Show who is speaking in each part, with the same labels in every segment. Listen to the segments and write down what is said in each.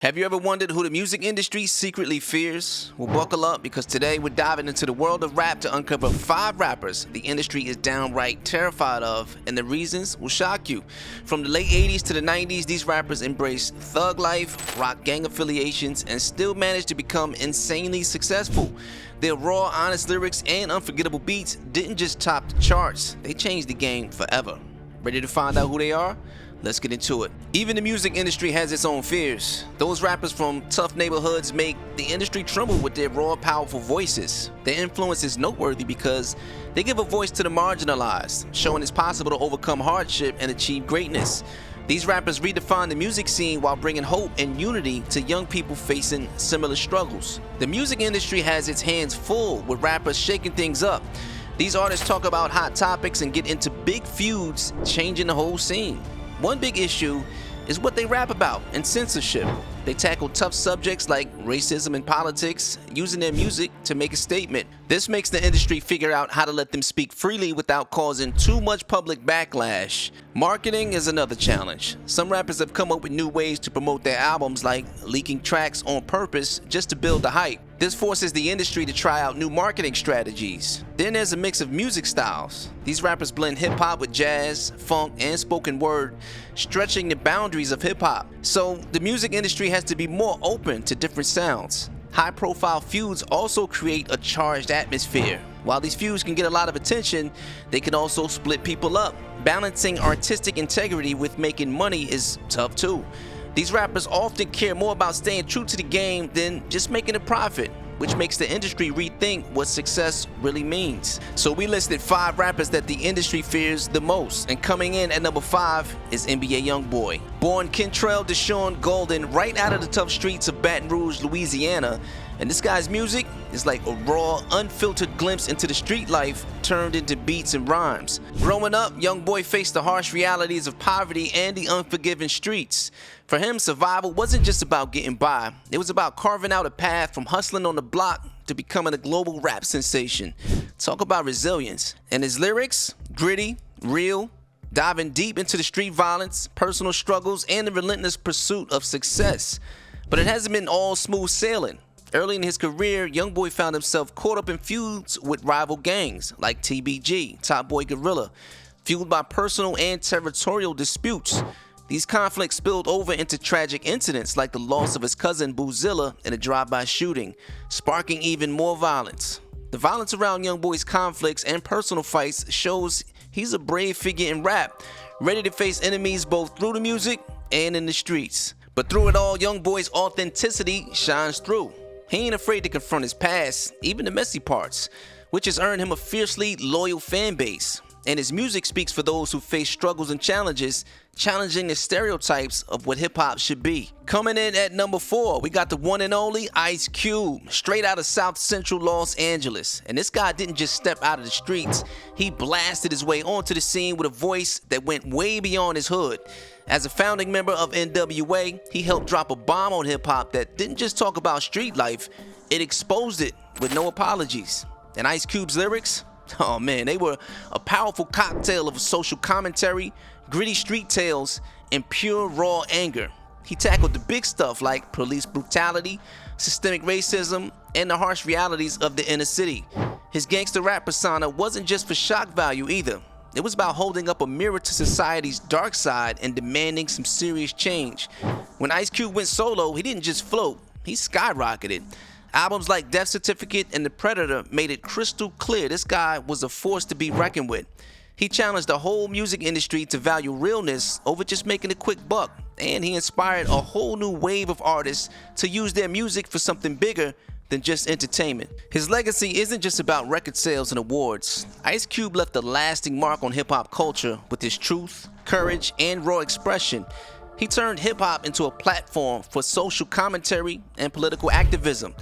Speaker 1: Have you ever wondered who the music industry secretly fears? Well, buckle up because today we're diving into the world of rap to uncover 5 rappers the industry is downright terrified of, and the reasons will shock you. From the late 80s to the 90s, these rappers embraced thug life, rock gang affiliations, and still managed to become insanely successful. Their raw, honest lyrics and unforgettable beats didn't just top the charts, they changed the game forever. Ready to find out who they are? Let's get into it. Even the music industry has its own fears. Those rappers from tough neighborhoods make the industry tremble with their raw, powerful voices. Their influence is noteworthy because they give a voice to the marginalized, showing it's possible to overcome hardship and achieve greatness. These rappers redefine the music scene while bringing hope and unity to young people facing similar struggles. The music industry has its hands full with rappers shaking things up. These artists talk about hot topics and get into big feuds, changing the whole scene. One big issue is what they rap about and censorship. They tackle tough subjects like racism and politics, using their music to make a statement. This makes the industry figure out how to let them speak freely without causing too much public backlash. Marketing is another challenge. Some rappers have come up with new ways to promote their albums, like leaking tracks on purpose just to build the hype. This forces the industry to try out new marketing strategies. Then there's a mix of music styles. These rappers blend hip-hop with jazz, funk, and spoken word, stretching the boundaries of hip-hop. So the music industry has to be more open to different sounds. High-profile feuds also create a charged atmosphere. While these feuds can get a lot of attention, they can also split people up. Balancing artistic integrity with making money is tough too. These rappers often care more about staying true to the game than just making a profit, which makes the industry rethink what success really means. So we listed 5 rappers that the industry fears the most, and coming in at number 5 is NBA YoungBoy. Born Kentrell Deshaun Golden right out of the tough streets of Baton Rouge, Louisiana, and this guy's music is like a raw, unfiltered glimpse into the street life turned into beats and rhymes. Growing up, YoungBoy faced the harsh realities of poverty and the unforgiving streets. For him, survival wasn't just about getting by. It was about carving out a path from hustling on the block to becoming a global rap sensation. Talk about resilience. And his lyrics, gritty, real, diving deep into the street violence, personal struggles, and the relentless pursuit of success. But it hasn't been all smooth sailing. Early in his career, YoungBoy found himself caught up in feuds with rival gangs like TBG, Top Boy Gorilla, fueled by personal and territorial disputes. These conflicts spilled over into tragic incidents like the loss of his cousin Boozilla in a drive-by shooting, sparking even more violence. The violence around YoungBoy's conflicts and personal fights shows he's a brave figure in rap, ready to face enemies both through the music and in the streets. But through it all, YoungBoy's authenticity shines through. He ain't afraid to confront his past, even the messy parts, which has earned him a fiercely loyal fan base. And his music speaks for those who face struggles and challenges, challenging the stereotypes of what hip-hop should be. Coming in at number 4, we got the one and only Ice Cube, straight out of South Central Los Angeles. And this guy didn't just step out of the streets, he blasted his way onto the scene with a voice that went way beyond his hood. As a founding member of NWA, he helped drop a bomb on hip-hop that didn't just talk about street life, it exposed it with no apologies. And Ice Cube's lyrics? Oh man, they were a powerful cocktail of social commentary, gritty street tales, and pure raw anger. He tackled the big stuff like police brutality, systemic racism, and the harsh realities of the inner city. His gangster rap persona wasn't just for shock value either. It was about holding up a mirror to society's dark side and demanding some serious change. When Ice Cube went solo, he didn't just float, he skyrocketed. Albums like Death Certificate and The Predator made it crystal clear this guy was a force to be reckoned with. He challenged the whole music industry to value realness over just making a quick buck, and he inspired a whole new wave of artists to use their music for something bigger than just entertainment. His legacy isn't just about record sales and awards. Ice Cube left a lasting mark on hip-hop culture with his truth, courage, and raw expression. He turned hip-hop into a platform for social commentary and political activism.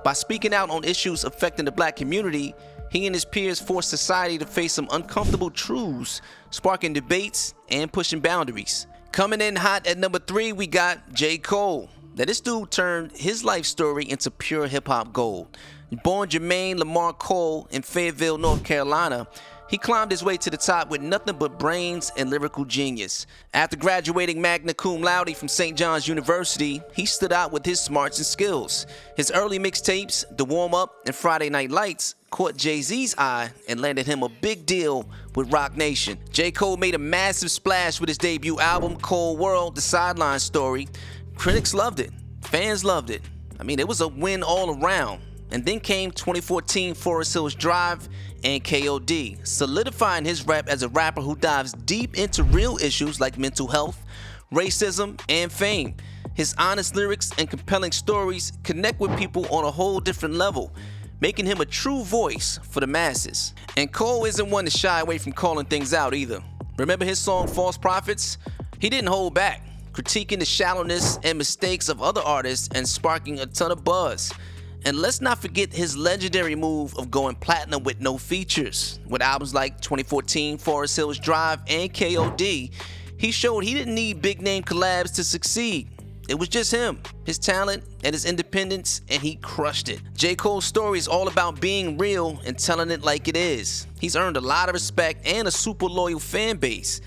Speaker 1: By speaking out on issues affecting the black community, he and his peers forced society to face some uncomfortable truths, sparking debates and pushing boundaries. Coming in hot at number 3, we got J. Cole. Now this dude turned his life story into pure hip-hop gold. Born Jermaine Lamar Cole in Fayetteville, North Carolina, He climbed his way to the top with nothing but brains and lyrical genius. After graduating magna cum laude from St. John's University, he stood out with his smarts and skills. His early mixtapes, The Warm Up and Friday Night Lights, caught Jay-Z's eye and landed him a big deal with Roc Nation. J. Cole made a massive splash with his debut album, Cold World, The Sideline Story. Critics loved it. Fans loved it. It was a win all around. And then came 2014 Forest Hills Drive and KOD, solidifying his rep as a rapper who dives deep into real issues like mental health, racism, and fame. His honest lyrics and compelling stories connect with people on a whole different level, making him a true voice for the masses. And Cole isn't one to shy away from calling things out either. Remember his song False Prophets? He didn't hold back, critiquing the shallowness and mistakes of other artists and sparking a ton of buzz. And let's not forget his legendary move of going platinum with no features. With albums like 2014 Forest Hills Drive and KOD, he showed he didn't need big name collabs to succeed. It was just him, his talent, and his independence, and he crushed it. J. Cole's story is all about being real and telling it like it is. He's earned a lot of respect and a super loyal fan base.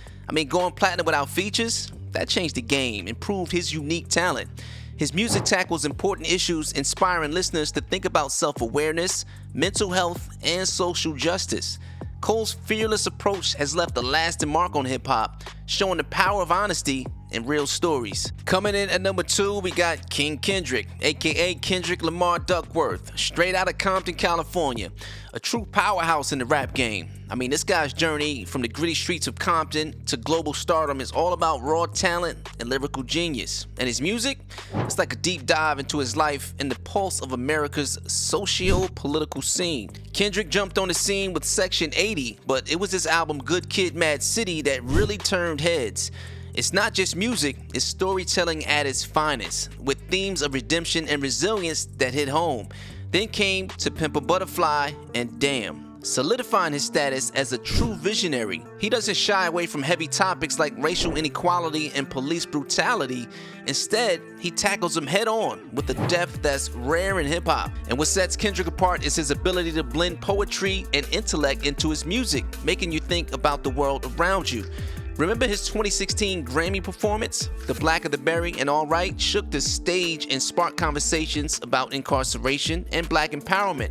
Speaker 1: Going platinum without features, that changed the game and proved his unique talent. His music tackles important issues, inspiring listeners to think about self-awareness, mental health, and social justice. Cole's fearless approach has left a lasting mark on hip-hop, showing the power of honesty and real stories. Coming in at number 2, we got King Kendrick, aka Kendrick Lamar Duckworth, straight out of Compton, California. A true powerhouse in the rap game. This guy's journey from the gritty streets of Compton to global stardom is all about raw talent and lyrical genius. And his music, it's like a deep dive into his life and the pulse of America's socio-political scene. Kendrick jumped on the scene with Section 80, but it was his album Good Kid, Mad City that really turned heads. It's not just music, it's storytelling at its finest, with themes of redemption and resilience that hit home. Then came To Pimp a Butterfly and Damn, solidifying his status as a true visionary. He doesn't shy away from heavy topics like racial inequality and police brutality. Instead, he tackles them head on with a depth that's rare in hip-hop. And what sets Kendrick apart is his ability to blend poetry and intellect into his music, making you think about the world around you. Remember his 2016 Grammy performance? The Black of the Berry and All Right shook the stage and sparked conversations about incarceration and black empowerment.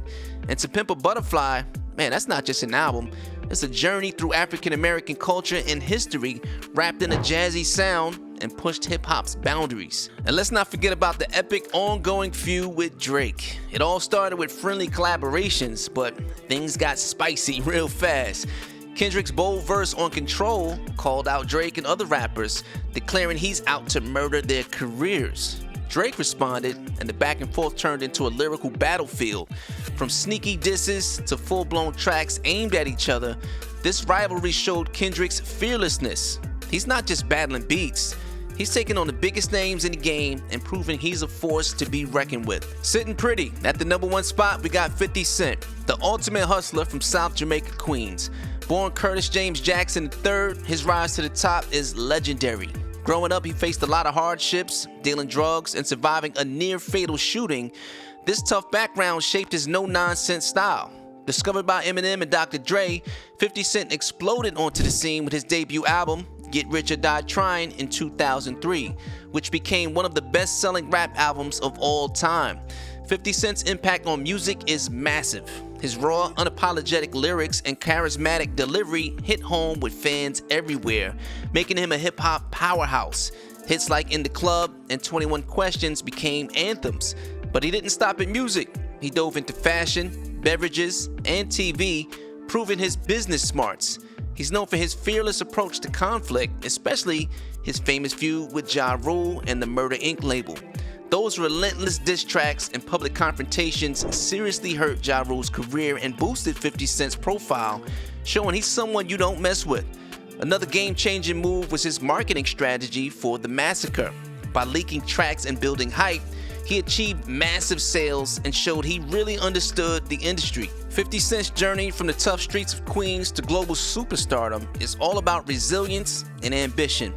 Speaker 1: And To Pimp a Butterfly, that's not just an album. It's a journey through African American culture and history wrapped in a jazzy sound and pushed hip-hop's boundaries. And let's not forget about the epic ongoing feud with Drake. It all started with friendly collaborations, but things got spicy real fast. Kendrick's bold verse on Control called out Drake and other rappers, declaring he's out to murder their careers. Drake responded, and the back and forth turned into a lyrical battlefield. From sneaky disses to full-blown tracks aimed at each other, this rivalry showed Kendrick's fearlessness. He's not just battling beats, he's taking on the biggest names in the game and proving he's a force to be reckoned with. Sitting pretty at the number 1 spot, we got 50 Cent, the ultimate hustler from South Jamaica, Queens. Born Curtis James Jackson III, his rise to the top is legendary. Growing up, he faced a lot of hardships, dealing drugs, and surviving a near-fatal shooting. This tough background shaped his no-nonsense style. Discovered by Eminem and Dr. Dre, 50 Cent exploded onto the scene with his debut album, Get Rich or Die Trying, in 2003, which became one of the best-selling rap albums of all time. 50 Cent's impact on music is massive. His raw, unapologetic lyrics and charismatic delivery hit home with fans everywhere, making him a hip-hop powerhouse. Hits like In the Club and 21 Questions became anthems. But he didn't stop at music. He dove into fashion, beverages, and TV, proving his business smarts. He's known for his fearless approach to conflict, especially his famous feud with Ja Rule and the Murder Inc. label. Those relentless diss tracks and public confrontations seriously hurt Ja Rule's career and boosted 50 Cent's profile, showing he's someone you don't mess with. Another game-changing move was his marketing strategy for The Massacre. By leaking tracks and building hype, he achieved massive sales and showed he really understood the industry. 50 Cent's journey from the tough streets of Queens to global superstardom is all about resilience and ambition.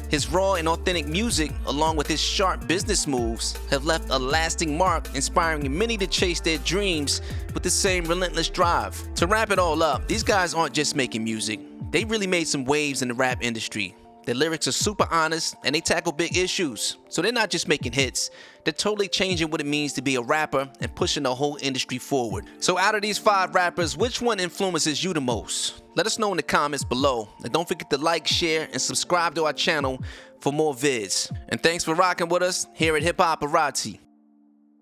Speaker 1: His raw and authentic music, along with his sharp business moves, have left a lasting mark, inspiring many to chase their dreams with the same relentless drive. To wrap it all up, these guys aren't just making music. They really made some waves in the rap industry. Their lyrics are super honest and they tackle big issues. So they're not just making hits, they're totally changing what it means to be a rapper and pushing the whole industry forward. So out of these 5 rappers, which one influences you the most? Let us know in the comments below. And don't forget to like, share, and subscribe to our channel for more vids. And thanks for rocking with us here at Hip Hop Paparazzi.